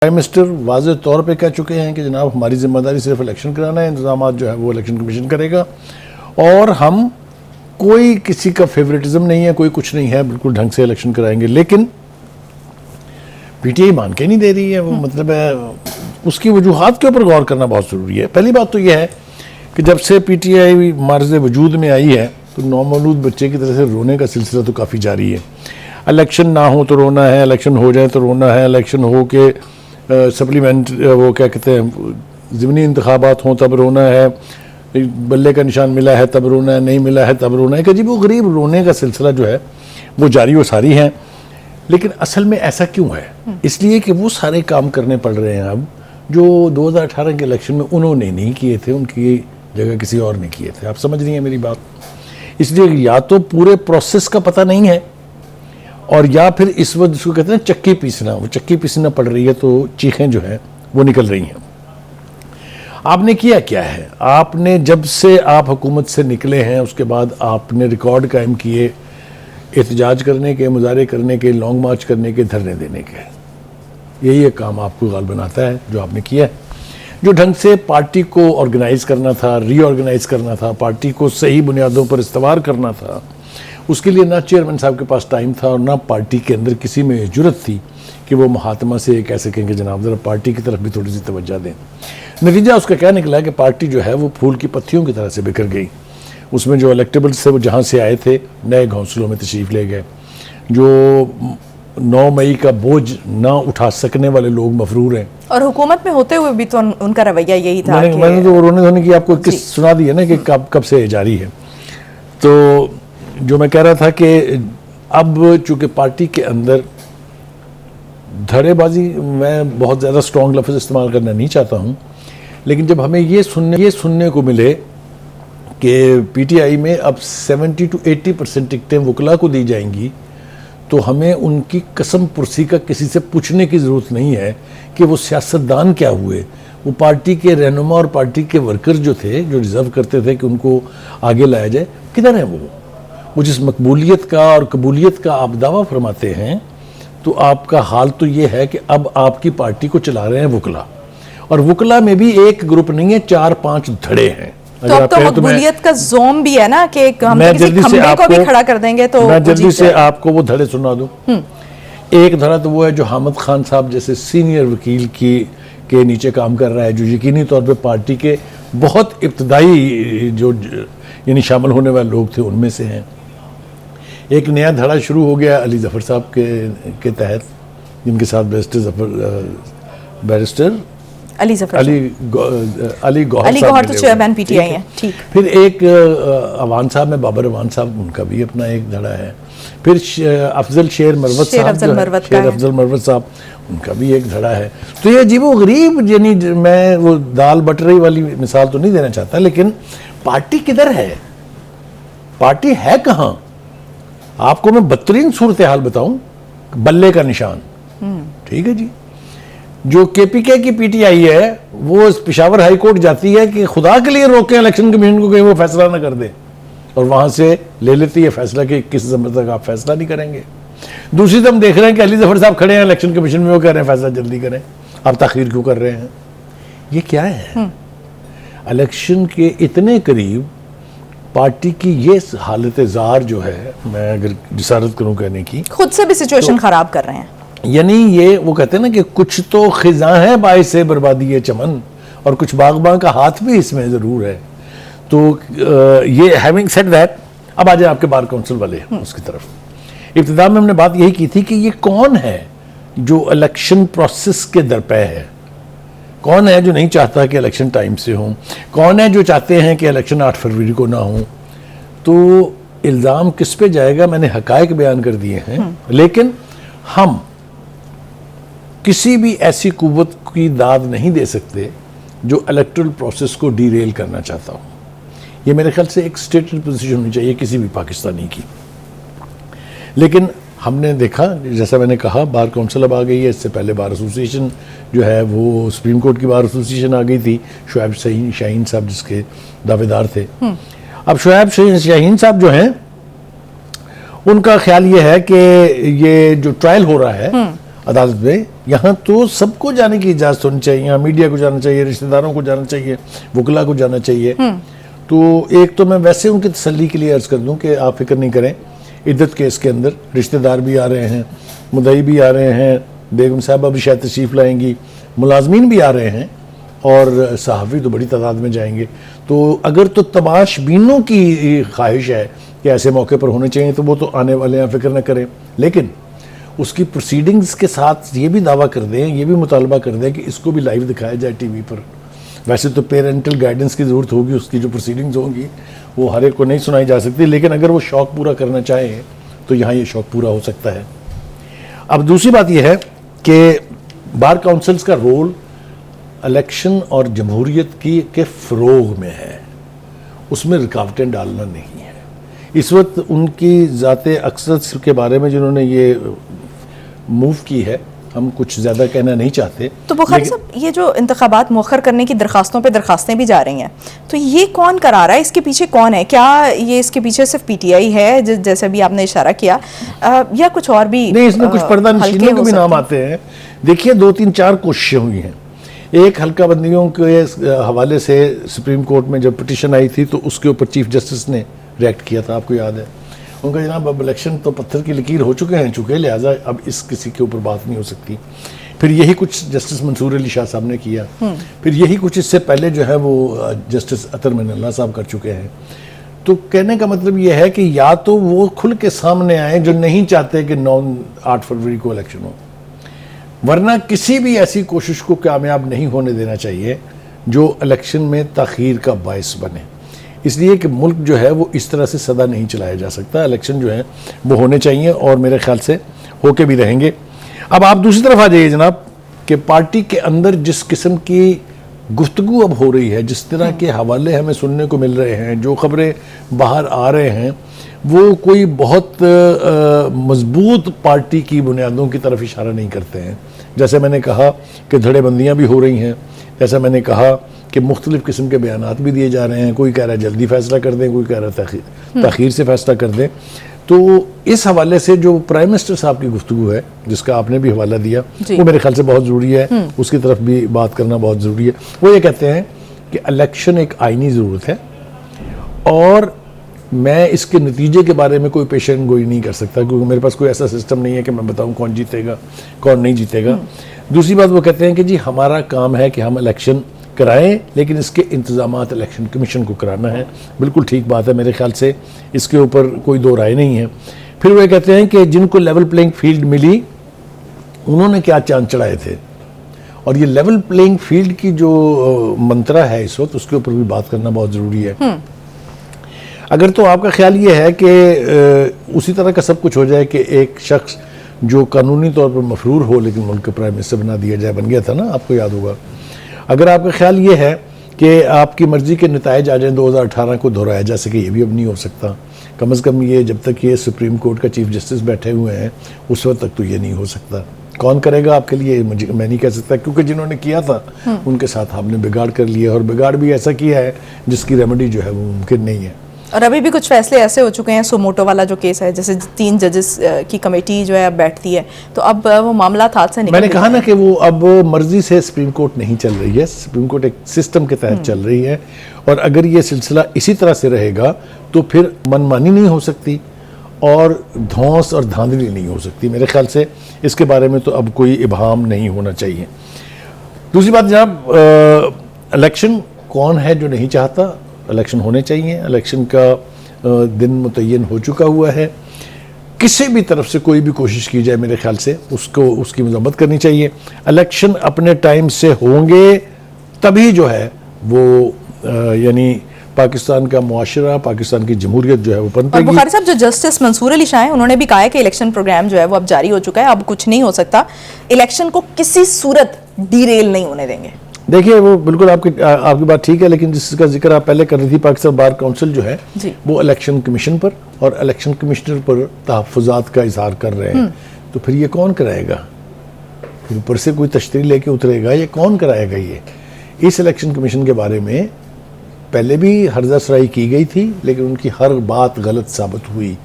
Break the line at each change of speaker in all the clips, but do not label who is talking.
Prime minister वाज़ेह तौर पे कह चुके हैं कि जनाब हमारी जिम्मेदारी सिर्फ इलेक्शन कराना है, इंतजाम जो है वो इलेक्शन कमीशन करेगा और हम कोई किसी का फेवरेटिज्म नहीं है, कोई कुछ नहीं है, बिल्कुल ढंग से इलेक्शन कराएंगे। लेकिन पीटीआई मान के नहीं दे रही है, वो मतलब है उसकी वजूहात के ऊपर गौर करना बहुत ज़रूरी है। पहली बात तो यह है कि जब से पीटीआई मार्ज़ वजूद में आई है तो नौमौलूद बच्चे की तरह से रोने का सिलसिला तो काफ़ी जारी है। इलेक्शन ना हो तो रोना है, इलेक्शन हो जाए तो रोना है, इलेक्शन हो के सप्लीमेंट वो क्या कहते हैं ज़िमनी इंतखाबात हों तब रोना है, बल्ले का निशान मिला है तब रोना है, नहीं मिला है तब रोना है। कि जी वो गरीब रोने का सिलसिला जो है वो जारी व सारी है। लेकिन असल में ऐसा क्यों है? इसलिए कि वो सारे काम करने पड़ रहे हैं अब जो 2018 के इलेक्शन में उन्होंने नहीं किए थे, उनकी जगह किसी और ने किए थे। आप समझ रही हैं मेरी बात? इसलिए या तो पूरे प्रोसेस का पता नहीं है और या फिर इस वक्त जिसको कहते हैं चक्की पीसना, वो चक्की पीसना पड़ रही है तो चीखें जो हैं वो निकल रही हैं। आपने किया क्या है? आपने जब से आप हुकूमत से निकले हैं उसके बाद आपने रिकॉर्ड कायम किए एहतजाज करने के, मुजाहरे करने के, लॉन्ग मार्च करने के, धरने देने के। यही एक काम आपको गाल बनाता है जो आपने किया है। जो ढंग से पार्टी को ऑर्गेनाइज करना था, रीऑर्गेनाइज करना था, पार्टी को सही बुनियादों पर इस्तवार करना था, उसके लिए ना चेयरमैन साहब के पास टाइम था और ना पार्टी के अंदर किसी में जुर्रत थी कि वो महात्मा से कह सकें कि जनाब ज़रा पार्टी की तरफ भी थोड़ी सी तवज्जो दें। नतीजा उसका क्या निकला कि पार्टी जो है वो फूल की पत्तियों की तरह से बिखर गई। उसमें जो इलेक्टेबल्स थे वो जहाँ से आए थे नए घोंसलों में तशरीफ़ ले गए। जो 9 मई का बोझ ना उठा सकने वाले लोग मफरूर हैं।
और हुकूमत में होते हुए भी तो उनका रवैया यही था।
मैंने तो रोने धोने की आपको किस सुना दी है ना कि कब से जारी है। तो जो मैं कह रहा था कि अब चूंकि पार्टी के अंदर धड़ेबाजी, मैं बहुत ज़्यादा स्ट्रॉन्ग लफ्ज़ इस्तेमाल करना नहीं चाहता हूँ, लेकिन जब हमें ये सुनने को मिले कि पीटीआई में अब 70 to 80% टिकटें वकला को दी जाएंगी तो हमें उनकी कसम पुरसी का किसी से पूछने की ज़रूरत नहीं है कि वो सियासतदान क्या हुए। वो पार्टी के रहनुमा और पार्टी के वर्कर जो थे, जो रिज़र्व करते थे कि उनको आगे लाया जाए, किधर हैं वो जिस मकबूलियत का और कबूलियत का आप दावा फरमाते हैं। तो आपका हाल तो ये है कि अब आपकी पार्टी को चला रहे हैं वकला, और वकला में भी एक ग्रुप नहीं है, 4-5 धड़े हैं।
तो अब तो मकबूलियत का जोम भी है ना कि हम तो किसी खंबे को भी खड़ा कर देंगे। तो
मैं जल्दी से आपको वो धड़े सुना दूं। एक धड़ा तो वो है जो हामिद खान साहब जैसे सीनियर वकील के नीचे काम कर रहा है, जो यकीनी तौर पे पार्टी के बहुत इब्तदाई जो यानी शामिल होने वाले लोग थे उनमें से हैं। एक नया धड़ा शुरू हो गया अली जफर साहब के तहत, जिनके साथ बैरिस्टर अली गौहर
तो चेयरमैन पीटीआई हैं। ठीक।
फिर एक अवान साहब में बाबर अवान साहब, उनका भी अपना एक धड़ा है। फिर अफजल शेर मरवत साहब, उनका भी एक धड़ा है। तो ये अजीबो गरीब, यानी मैं वो दाल बटरी वाली मिसाल तो नहीं देना चाहता, लेकिन पार्टी किधर है? पार्टी है कहाँ? आपको मैं बदतरीन सूरत हाल बताऊं, बल्ले का निशान। ठीक है जी। जो केपीके की पीटीआई है वो पेशावर हाई कोर्ट जाती है कि खुदा के लिए रोके इलेक्शन कमीशन को कहीं वो फैसला ना कर दे, और वहां से ले लेती है फैसला कि 21 दिसंबर तक आप फैसला नहीं करेंगे। दूसरी तरफ देख रहे हैं कि अली जफर साहब खड़े हैं इलेक्शन कमीशन में, वो कह रहे हैं फैसला जल्दी करें, आप ताखीर क्यों कर रहे हैं? ये क्या है? इलेक्शन के इतने करीब पार्टी की ये हालत ज़ार जो है, मैं अगर जिसारत करूं कहने की, खुद
से भी सिचुएशन खराब कर रहे हैं।
यानी ये वो कहते हैं ना कि कुछ तो खिजा है बाइस से बर्बादी है चमन, और कुछ बागबान का हाथ भी इसमें ज़रूर है। तो ये हैविंग सेड दैट, अब आ जाए आपके बार काउंसिल वाले उसकी तरफ। इब्तिदा में हमने बात यही की थी कि ये कौन है जो इलेक्शन प्रोसेस के दरपे है, कौन है जो नहीं चाहता कि इलेक्शन टाइम से हो, कौन है जो चाहते हैं कि इलेक्शन 8 फरवरी को ना हो। तो इल्ज़ाम किस पे जाएगा? मैंने हकायक बयान कर दिए हैं, लेकिन हम किसी भी ऐसी कुव्वत की दाद नहीं दे सकते जो इलेक्टोरल प्रोसेस को डीरेल करना चाहता हो। ये मेरे ख्याल से एक स्टेटेड पोजीशन होनी चाहिए किसी भी पाकिस्तानी की। लेकिन हमने देखा, जैसा मैंने कहा, बार काउंसिल अब आ गई है। इससे पहले बार एसोसिएशन जो है वो सुप्रीम कोर्ट की बार एसोसिएशन आ गई थी, शुएब शाहीन साहब जिसके दावेदार थे। अब शुएब शाहीन साहब जो हैं उनका ख्याल ये है कि ये जो ट्रायल हो रहा है अदालत में। यहाँ तो सबको जाने की इजाज़त होनी चाहिए, यहाँ मीडिया को जाना चाहिए, रिश्तेदारों को जाना चाहिए, वकला को जाना चाहिए। तो एक तो मैं वैसे उनकी तसल्ली के लिए अर्ज़ कर दूं कि आप फिक्र नहीं करें, इद्दत केस के अंदर रिश्तेदार भी आ रहे हैं, मुदई भी आ रहे हैं, बेगम साहबा भी शायद तशरीफ़ लाएंगी, मुलाजमीन भी आ रहे हैं और सहाफ़ी तो बड़ी तादाद में जाएंगे। तो अगर तो तमाशबीनों की ख्वाहिश है कि ऐसे मौके पर होने चाहिए तो वो तो आने वाले हैं, फिक्र न करें। लेकिन उसकी प्रोसीडिंग्स के साथ ये भी दावा कर दें, ये भी मुतालबा कर दें कि इसको भी लाइव दिखाया जाए टीवी पर। वैसे तो पेरेंटल गाइडेंस की ज़रूरत होगी, उसकी जो प्रोसीडिंग्स होंगी वो हर एक को नहीं सुनाई जा सकती, लेकिन अगर वो शौक़ पूरा करना चाहें तो यहाँ ये शौक़ पूरा हो सकता है। अब दूसरी बात यह है कि बार काउंसिल्स का रोल इलेक्शन और जमहूरियत के फ़रोग में है, उसमें रुकावटें डालना नहीं है। इस वक्त उनकी ज़ाते अक्सर के बारे में जिन्होंने ये मूव की है, हम कुछ ज़्यादा कहना नहीं चाहते।
तो बुखारी साहब, ये जो इंतखाबात मौखर करने की दरखास्तों पे दरखास्तें भी जा रही हैं, तो ये कौन करा रहा है, इसके पीछे कौन है? क्या ये इसके पीछे सिर्फ पीटीआई है जैसे भी आपने इशारा किया, या कुछ और भी?
नहीं, इसमें कुछ पर्दा नशीनों के भी नाम आते हैं। देखिए 2-3-4 कोशिशें हुई हैं। एक हल्का बंदियों के हवाले से सुप्रीम कोर्ट में जब पिटीशन आई थी तो उसके ऊपर चीफ जस्टिस ने रिएक्ट किया था, आपको याद है। उनका जनाब अब इलेक्शन तो पत्थर की लकीर हो चुके, लिहाजा अब इस किसी के ऊपर बात नहीं हो सकती। फिर यही कुछ जस्टिस मंसूर अली शाह साहब ने किया, फिर यही कुछ इससे पहले जो है वो जस्टिस अतर मनल्ला साहब कर चुके हैं। तो कहने का मतलब ये है कि या तो वो खुल के सामने आए जो नहीं चाहते कि 8 फरवरी को इलेक्शन हो, वरना किसी भी ऐसी कोशिश को कामयाब नहीं होने देना चाहिए जो इलेक्शन में ताख़ीर का बायस बने। इसलिए कि मुल्क जो है वो इस तरह से सदा नहीं चलाया जा सकता। इलेक्शन जो है वो होने चाहिए और मेरे ख्याल से होके भी रहेंगे। अब आप दूसरी तरफ आ जाइए जनाब, कि पार्टी के अंदर जिस किस्म की गुफ्तगू अब हो रही है, जिस तरह के हवाले हमें सुनने को मिल रहे हैं, जो ख़बरें बाहर आ रहे हैं, वो कोई बहुत मजबूत पार्टी की बुनियादों की तरफ इशारा नहीं करते हैं। जैसे मैंने कहा कि धड़ेबंदियाँ भी हो रही हैं, जैसा मैंने कहा कि मुख्तलिफ़ किस्म के बयानात भी दिए जा रहे हैं, कोई कह रहा है जल्दी फैसला कर दें, कोई कह रहा है ताख़ीर से फैसला कर दें। तो इस हवाले से जो प्राइम मिनिस्टर साहब की गुफ्तगू है, जिसका आपने भी हवाला दिया, वो मेरे ख्याल से बहुत ज़रूरी है, उसकी तरफ भी बात करना बहुत ज़रूरी है। वो ये कहते हैं कि इलेक्शन एक आइनी ज़रूरत है और मैं इसके नतीजे के बारे में कोई पेशन गोई नहीं कर सकता, क्योंकि मेरे पास कोई ऐसा सिस्टम नहीं है कि मैं बताऊं कौन जीतेगा कौन नहीं जीतेगा। दूसरी बात वो कहते हैं कि जी हमारा काम है कि हम इलेक्शन कराएं, लेकिन इसके इंतजामात इलेक्शन कमीशन को कराना है। बिल्कुल ठीक बात है, मेरे ख्याल से इसके ऊपर कोई दो राय नहीं है। फिर वो कहते हैं कि जिनको लेवल प्लेइंग फील्ड मिली उन्होंने क्या चांद चढ़ाए थे, और ये लेवल प्लेइंग फील्ड की जो मंत्रा है इस वक्त, उसके ऊपर भी बात करना बहुत ज़रूरी है। अगर तो आपका ख्याल ये है कि उसी तरह का सब कुछ हो जाए कि एक शख्स जो कानूनी तौर पर मफरूर हो लेकिन मुल्क का प्राइम मिनिस्टर बना दिया जाए, बन गया था ना, आपको याद होगा। अगर आपका ख्याल ये है कि आपकी मर्जी के नताइज आ जाए 2018 को दोहराया जा सके, ये भी अब नहीं हो सकता। कम से कम ये जब तक ये सुप्रीम कोर्ट का चीफ जस्टिस बैठे हुए हैं उस वक्त तक तो ये नहीं हो सकता। कौन करेगा आपके लिए मैं नहीं कह सकता, क्योंकि जिन्होंने किया था उनके साथ आपने बिगाड़ कर लिया, और बिगाड़ भी ऐसा किया है जिसकी रेमेडी जो है वो मुमकिन नहीं है।
और अभी भी कुछ फैसले ऐसे हो चुके हैं, सोमोटो वाला जो केस है, जैसे 3 जजेस की कमेटी जो है अब बैठती है, तो अब वो मामला हाथ से निकल।
मैंने कहा ना कि वो अब मर्जी से सुप्रीम कोर्ट नहीं चल रही है, सुप्रीम कोर्ट एक सिस्टम के तहत चल रही है, और अगर ये सिलसिला इसी तरह से रहेगा तो फिर मनमानी नहीं हो सकती और धौंस और धांधली नहीं हो सकती। मेरे ख्याल से इसके बारे में तो अब कोई इबहाम नहीं होना चाहिए। दूसरी बात जनाब, इलेक्शन कौन है जो नहीं चाहता, इलेक्शन होने चाहिए। इलेक्शन का दिन मुतय्यन हो चुका हुआ है, किसी भी तरफ से कोई भी कोशिश की जाए मेरे ख्याल से उसकी मजम्मत करनी चाहिए। इलेक्शन अपने टाइम से होंगे तभी जो है वो यानी पाकिस्तान का मुआशरा, पाकिस्तान की जमहूरियत जो है वो पनपेगी।
बुखारी साहब, जो जस्टिस मंसूर अली शाह हैं, उन्होंने भी कहा है कि इलेक्शन प्रोग्राम जो है वो अब जारी हो चुका है, अब कुछ नहीं हो सकता, इलेक्शन को किसी सूरत डीरेल नहीं होने देंगे।
देखिए वो बिल्कुल आपकी बात ठीक है, लेकिन जिसका जिक्र आप पहले कर रही थी, पाकिस्तान बार काउंसिल जो है वो इलेक्शन कमीशन पर और इलेक्शन कमिश्नर पर तहफ़्फ़ुज़ात का इजहार कर रहे हैं। तो फिर ये कौन कराएगा? फिर ऊपर से कोई तशरीह लेके उतरेगा, ये कौन कराएगा? ये इस इलेक्शन कमीशन के बारे में पहले भी हर्जा सराई की गई थी, लेकिन उनकी हर बात गलत साबित हुई।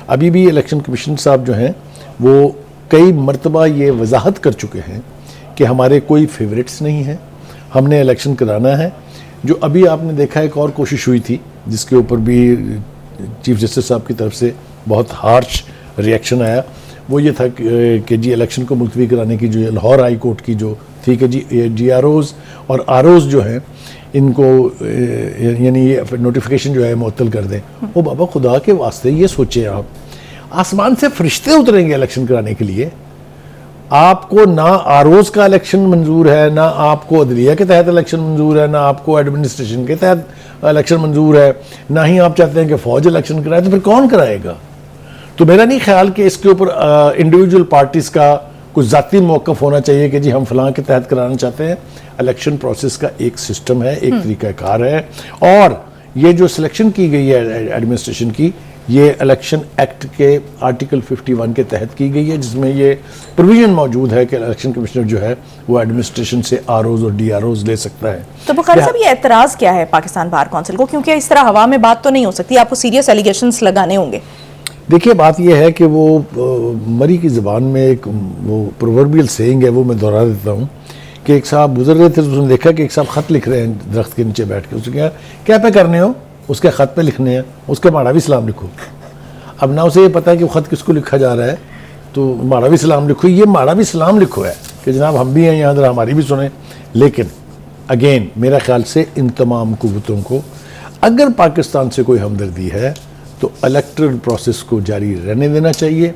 अभी भी इलेक्शन कमीशन साहब जो हैं वो कई मरतबा ये वजाहत कर चुके हैं कि हमारे कोई फेवरेट्स नहीं हैं, हमने इलेक्शन कराना है। जो अभी आपने देखा एक और कोशिश हुई थी जिसके ऊपर भी चीफ जस्टिस साहब की तरफ से बहुत हार्श रिएक्शन आया, वो ये था कि जी इलेक्शन को मुलतवी कराने की जो लाहौर हाई कोर्ट की जो थी कि जी GROs और ROs जो हैं इनको यानी ये नोटिफिकेशन जो है मुअत्तल कर दें। ओ बाबा खुदा के वास्ते ये सोचें, आप आसमान से फरिश्ते उतरेंगे इलेक्शन कराने के लिए, आपको ना ROs का इलेक्शन मंजूर है, ना आपको अदलिया के तहत इलेक्शन मंजूर है, ना आपको एडमिनिस्ट्रेशन के तहत इलेक्शन मंजूर है, ना ही आप चाहते हैं कि फौज इलेक्शन कराए, तो फिर कौन कराएगा? तो मेरा नहीं ख्याल कि इसके ऊपर इंडिविजुअल पार्टीज़ का कुछ ज़ाती मौक़िफ़ होना चाहिए कि जी हम फलां के तहत कराना चाहते हैं। इलेक्शन प्रोसेस का एक सिस्टम है, एक तरीक़ाकार है, और ये जो सिलेक्शन की गई है एडमिनिस्ट्रेशन की, ये इलेक्शन एक्ट के आर्टिकल 51 के तहत की गई है, जिसमें ये प्रोविजन मौजूद है कि इलेक्शन कमिश्नर जो है वो एडमिनिस्ट्रेशन से ROs और DROs ले सकता है।
तो बुखारी साहब ये एतराज़ क्या है पाकिस्तान बार काउंसिल को, क्योंकि इस तरह हवा में बात तो नहीं हो सकती, आपको सीरियस एलिगेशंस लगाने होंगे।
देखिए बात यह है कि वो मरी की ज़बान में एक वो प्रोवर्बियल सेइंग है, वो मैं दोहरा देता हूँ कि एक साहब गुजर रहे थे तो उसने देखा कि एक साहब ख़त लिख रहे हैं दरख्त के नीचे बैठ के। उसने कहा क्या पे करने हो? उसके ख़त पे लिखने हैं, उसके माड़ा भी सलाम लिखो। अब ना उसे ये पता है कि वो ख़त किसको लिखा जा रहा है, तो माड़ा भी सलाम लिखो, ये माड़ा भी सलाम लिखो है कि जनाब हम भी हैं यहाँ, जरा हमारी भी सुने। लेकिन अगेन मेरा ख्याल से इन तमाम कुव्वतों को अगर पाकिस्तान से कोई हमदर्दी है तो इलेक्टरल प्रोसेस को जारी रहने देना चाहिए।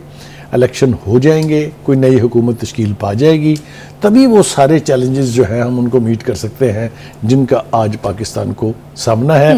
इलेक्शन हो जाएंगे, कोई नई हुकूमत तश्कील पा जाएगी, तभी वो सारे चैलेंजेस जो हैं हम उनको मीट कर सकते हैं जिनका आज पाकिस्तान को सामना है।